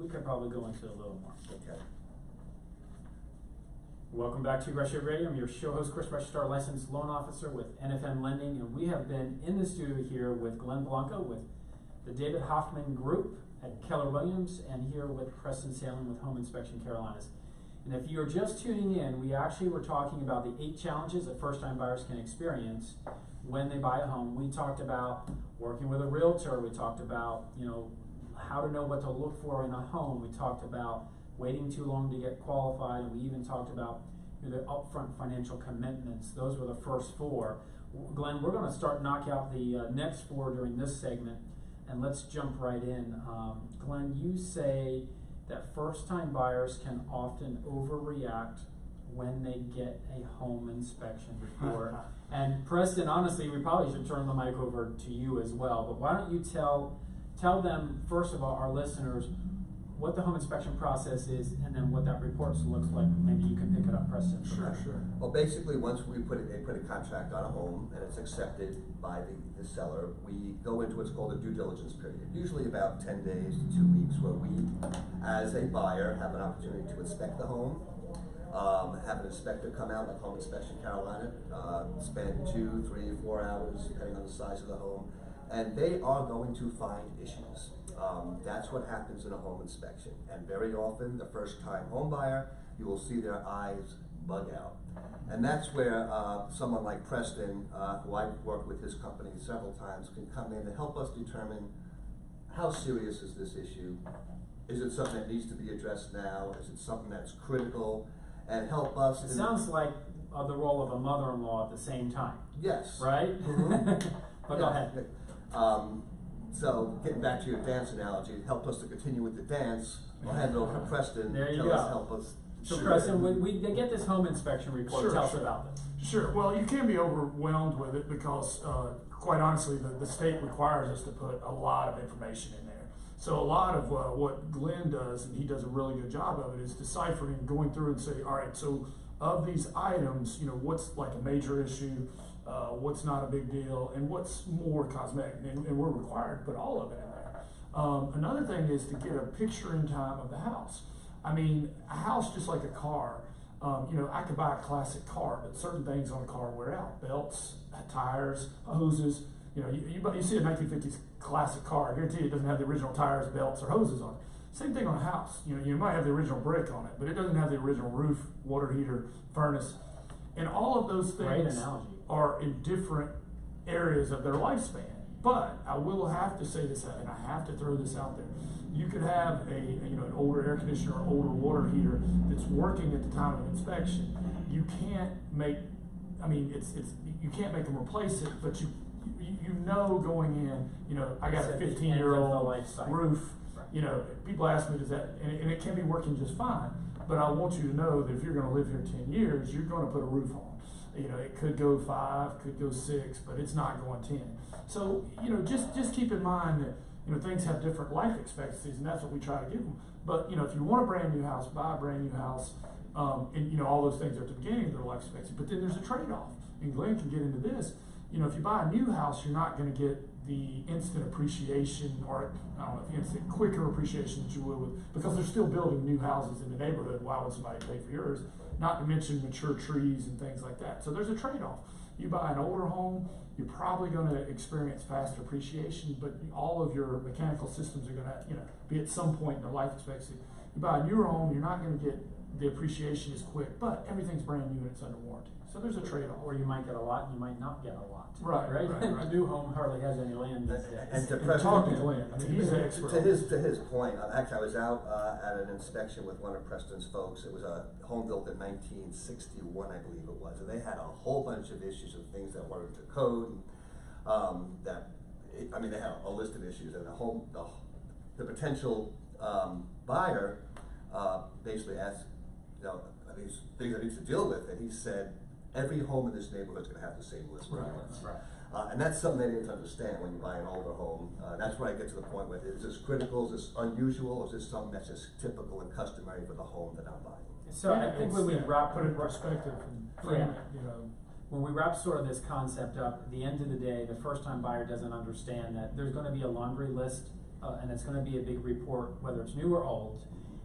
we could probably go into a little more. Okay. Welcome back to Gresham Radio. I'm your show host, Chris Register, licensed loan officer with NFM Lending, and we have been in the studio here with Glenn Blanco with the David Hoffman Group at Keller Williams, and here with Preston Salem with Home Inspection Carolinas. And if you're just tuning in, we actually were talking about the 8 challenges that first-time buyers can experience when they buy a home. We talked about working with a realtor. We talked about, how to know what to look for in a home. We talked about waiting too long to get qualified, and we even talked about the upfront financial commitments. Those were the first 4. Glenn, we're going to start knock out the next 4 during this segment, and let's jump right in. Glenn, you say that first-time buyers can often overreact when they get a home inspection report. And Preston, honestly, we probably should turn the mic over to you as well, but why don't you tell them, first of all, our listeners, what the home inspection process is, and then what that report looks like. Maybe you can pick it up, Preston. Sure. Well, basically, once they put a contract on a home and it's accepted by the seller, we go into what's called a due diligence period, usually about 10 days to 2 weeks, where we, as a buyer, have an opportunity to inspect the home, have an inspector come out, like Home Inspection Carolina, spend 2, 3, 4 hours, depending on the size of the home, and they are going to find issues. That's what happens in a home inspection. And very often, the first-time home buyer, you will see their eyes bug out. And that's where someone like Preston, who I've worked with his company several times, can come in and help us determine how serious is this issue. Is it something that needs to be addressed now? Is it something that's critical? And help us. It sounds like the role of a mother-in-law at the same time. Yes. Right? Mm-hmm. But go ahead. So getting back to your dance analogy, help us to continue with the dance. I'll hand it over to Preston. There you to go. Help us. So Sure. Preston, they get this home inspection report. Sure, Tell us sure. about this. Sure. Well, you can be overwhelmed with it because, quite honestly, the state requires us to put a lot of information in there. So a lot of what Glenn does, and he does a really good job of it, is deciphering, going through and say, all right, so of these items, what's like a major issue, what's not a big deal, and what's more cosmetic, and we're required to put all of it in there. Another thing is to get a picture in time of the house. I mean, a house, just like a car, I could buy a classic car, but certain things on a car wear out. Belts, tires, hoses. You see a 1950s classic car, I guarantee you it doesn't have the original tires, belts, or hoses on it. Same thing on a house. You might have the original brick on it, but it doesn't have the original roof, water heater, furnace. And all of those things are in different areas of their lifespan. But I will have to say this, and I have to throw this out there. You could have an older air conditioner or older water heater that's working at the time of inspection. You can't make, you can't make them replace it, but you going in, I got a 15-year-old roof. Right. People ask me, does that, and it can be working just fine, but I want you to know that if you're going to live here 10 years, you're going to put a roof on. It could go 5, could go 6, but it's not going 10. So, just keep in mind that, things have different life expectancies, and that's what we try to give them. But, if you want a brand new house, buy a brand new house, and, all those things are at the beginning of their life expectancy. But then there's a trade-off, and Glenn can get into this. If you buy a new house, you're not going to get the instant appreciation, or I don't know if instant, quicker appreciation that you would with, because they're still building new houses in the neighborhood. Why would somebody pay for yours? Not to mention mature trees and things like that. So there's a trade-off. You buy an older home, you're probably going to experience faster appreciation, but all of your mechanical systems are going to, be at some point in their life expectancy. You buy a newer home, you're not going to get the appreciation as quick, but everything's brand new and it's under warranty. So there's a trade-off. Or you might get a lot and you might not get a lot. Right. A new home hardly has any land these days. And to Talk to Preston, Glenn. He's an expert. to his point, actually I was out at an inspection with one of Preston's folks. It was a home built in 1961, I believe it was, and they had a whole bunch of issues of things that weren't to code. They had a list of issues, and the potential buyer basically asked, these things that he needs to deal with, and he said, every home in this neighborhood is going to have the same list. Right. And that's something they didn't understand when you buy an older home. That's where I get to the point with, is this critical, is this unusual, or is this something that's just typical and customary for the home that I'm buying? So I think when we wrap put it in perspective and frame it, when we wrap sort of this concept up, at the end of the day, the first-time buyer doesn't understand that there's going to be a laundry list and it's gonna be a big report, whether it's new or old,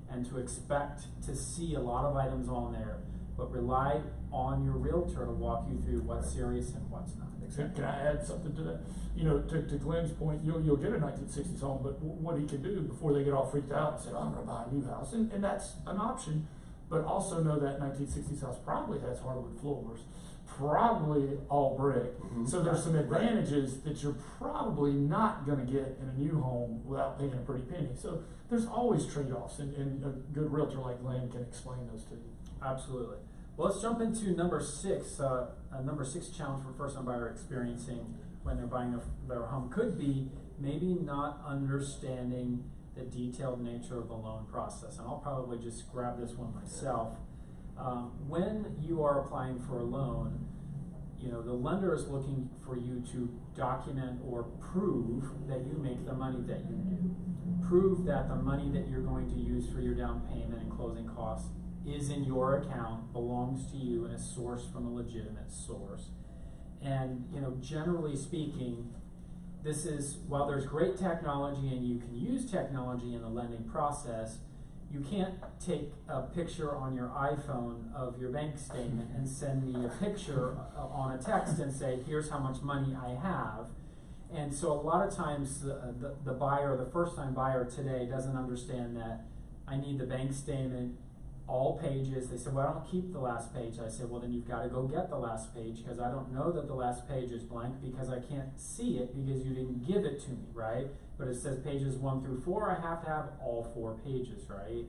and to expect to see a lot of items on there, but rely on your realtor to walk you through what's serious and what's not. Can I add something to that? You know, to Glenn's point, you'll get a 1960s home, but what he can do before they get all freaked out and say, oh, I'm gonna buy a new house, and that's an option, but also know that 1960s house probably has hardwood floors, probably all brick, so there's some advantages that you're probably not gonna get in a new home without paying a pretty penny. So there's always trade-offs, and a good realtor like Glenn can explain those to you. Absolutely. Well, let's jump into number 6. A number 6 challenge for first-time buyer experiencing when they're buying their home could be maybe not understanding the detailed nature of the loan process. And I'll probably just grab this one myself. When you are applying for a loan, you know, the lender is looking for you to document or prove that you make the money that you do. Prove that the money that you're going to use for your down payment and closing costs is in your account, belongs to you, and is sourced from a legitimate source. And, you know, generally speaking, this is, while there's great technology and you can use technology in the lending process, you can't take a picture on your iPhone of your bank statement and send me a picture on a text and say, here's how much money I have. And so a lot of times the buyer, the first-time buyer today doesn't understand that I need the bank statement, all pages. They said, well, I don't keep the last page. I said, well, then you've got to go get the last page, because I don't know that the last page is blank because I can't see it because you didn't give it to me, right? But it says pages 1 through 4, I have to have all 4 pages, right?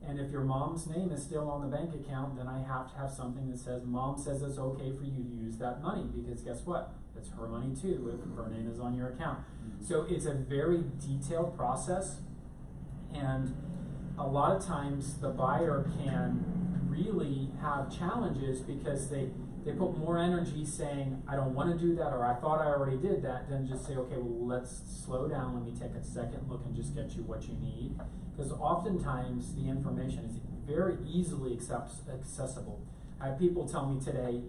And if your mom's name is still on the bank account, then I have to have something that says, Mom says it's okay for you to use that money, because guess what? It's her money too if her name is on your account. So it's a very detailed process, and a lot of times the buyer can really have challenges because they put more energy saying, I don't want to do that, or I thought I already did that, than just say, okay, well, let's slow down, let me take a second look and just get you what you need. Because oftentimes the information is very easily accessible. I have people tell me today,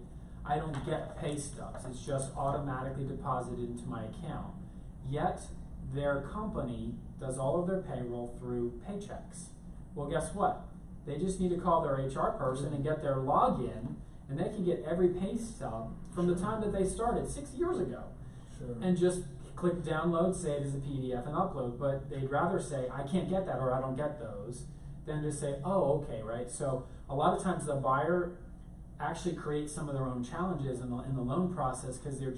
I don't get pay stubs, it's just automatically deposited into my account. Yet their company does all of their payroll through Paychex. Well, guess what? They just need to call their HR person and get their login, and they can get every pay stub from the time that they started 6 years ago. Sure. And just click download, save as a PDF, and upload. But they'd rather say, I can't get that, or I don't get those, than to say, oh, okay, right? So a lot of times the buyer actually creates some of their own challenges in the loan process, because they're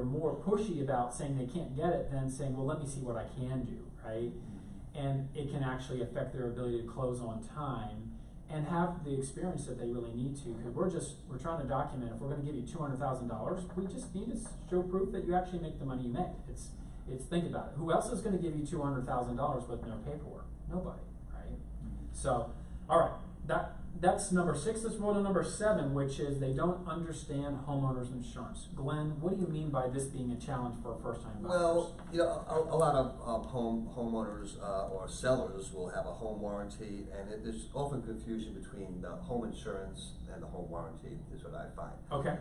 more pushy about saying they can't get it than saying, well, let me see what I can do, right? And it can actually affect their ability to close on time and have the experience that they really need to, because we're trying to document. If we're going to give you $200,000, we just need to show proof that you actually make the money you make. It's think about it. Who else is going to give you $200,000 with no paperwork? Nobody, right? So, all right, that's number 6. Let's roll to number 7, which is they don't understand homeowners insurance. Glenn, what do you mean by this being a challenge for a first-time buyer? Well, you know, a lot of homeowners or sellers will have a home warranty, and there's often confusion between the home insurance and the home warranty, is what I find. Okay.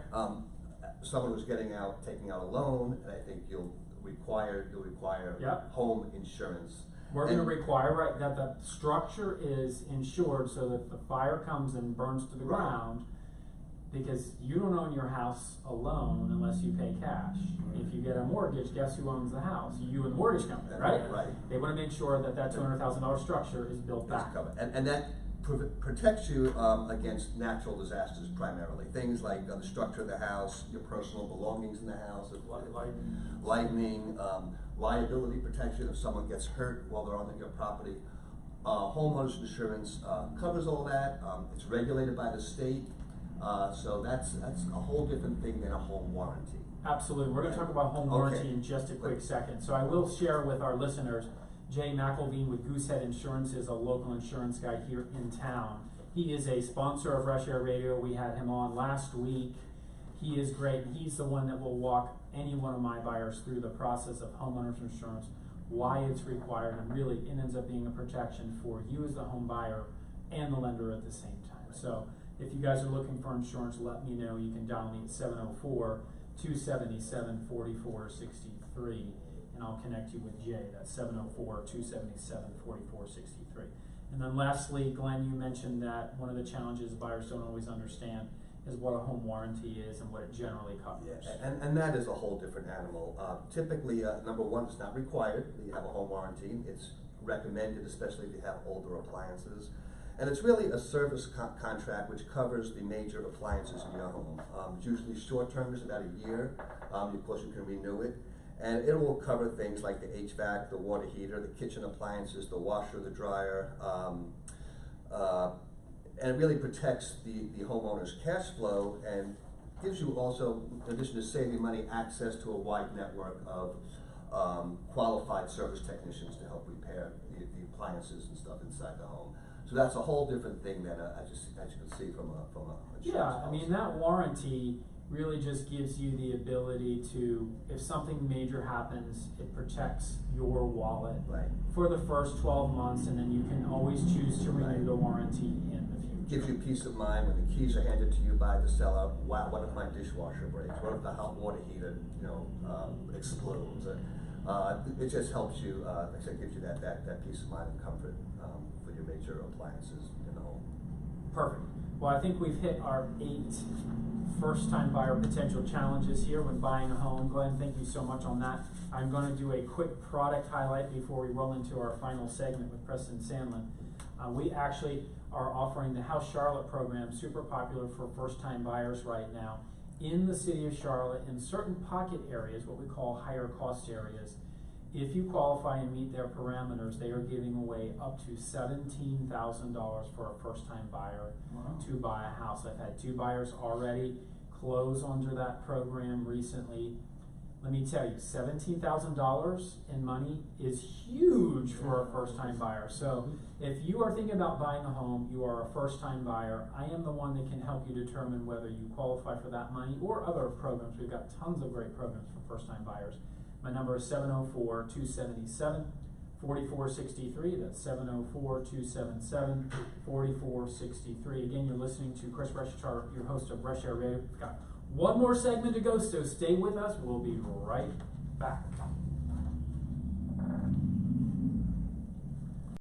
Someone who's taking out a loan, and I think you'll require Yep. home insurance. We're going to require, right, that the structure is insured so that if the fire comes and burns to the Right. ground, because you don't own your house alone unless you pay cash. If you get a mortgage, guess who owns the house? You and the mortgage company, right? Right. They want to make sure that $200,000 structure is built That's back. covered. And that protects you against natural disasters primarily. Things like the structure of the house, your personal belongings in the house, lightning, liability protection if someone gets hurt while they're on your property. Homeowners insurance covers all that. It's regulated by the state, so that's a whole different thing than a home warranty. Absolutely. We're going to talk about home warranty in just a quick second. So I will share with our listeners, Jay McElveen with Goosehead Insurance is a local insurance guy here in town. He is a sponsor of Rush Air Radio. We had him on last week. He is great. He's the one that will walk any one of my buyers through the process of homeowners insurance, why it's required, and really it ends up being a protection for you as the home buyer and the lender at the same time. So if you guys are looking for insurance, let me know. You can dial me at 704-277-4463, and I'll connect you with Jay. That's 704-277-4463. And then lastly, Glenn, you mentioned that one of the challenges buyers don't always understand is what a home warranty is and what it generally covers. Yeah, and that is a whole different animal. Typically, number one, it's not required that you have a home warranty. It's recommended, especially if you have older appliances. And it's really a service contract which covers the major appliances in your home. It's usually short-term, is about a year. Of course, you can renew it. And it will cover things like the HVAC, the water heater, the kitchen appliances, the washer, the dryer, and it really protects the homeowner's cash flow and gives you also, in addition to saving money, access to a wide network of qualified service technicians to help repair the appliances and stuff inside the home. So that's a whole different thing than as you can see from a Yeah, I mean, that warranty really just gives you the ability to, if something major happens, it protects your wallet Right. for the first 12 months, and then you can always choose to renew Right. the warranty in the future. Gives you peace of mind when the keys are handed to you by the seller. Wow, what if my dishwasher breaks? What if the hot water heater, explodes? It just helps you, like I said, gives you that peace of mind and comfort for your major appliances in the home. Perfect. Well, I think we've hit our 8 first-time buyer potential challenges here when buying a home. Glenn, thank you so much on that. I'm going to do a quick product highlight before we roll into our final segment with Preston Sandlin. We actually are offering the House Charlotte program, super popular for first-time buyers right now, in the city of Charlotte in certain pocket areas, what we call higher cost areas. If you qualify and meet their parameters, they are giving away up to $17,000 for a first-time buyer to buy a house. I've had 2 buyers already close under that program recently. Let me tell you, $17,000 in money is huge for a first-time buyer. So if you are thinking about buying a home, you are a first-time buyer, I am the one that can help you determine whether you qualify for that money or other programs. We've got tons of great programs for first-time buyers. My number is 704-277-4463. That's 704-277-4463. Again, you're listening to Chris Reschar, your host of Rush Hour Radio. We've got one more segment to go, so stay with us. We'll be right back.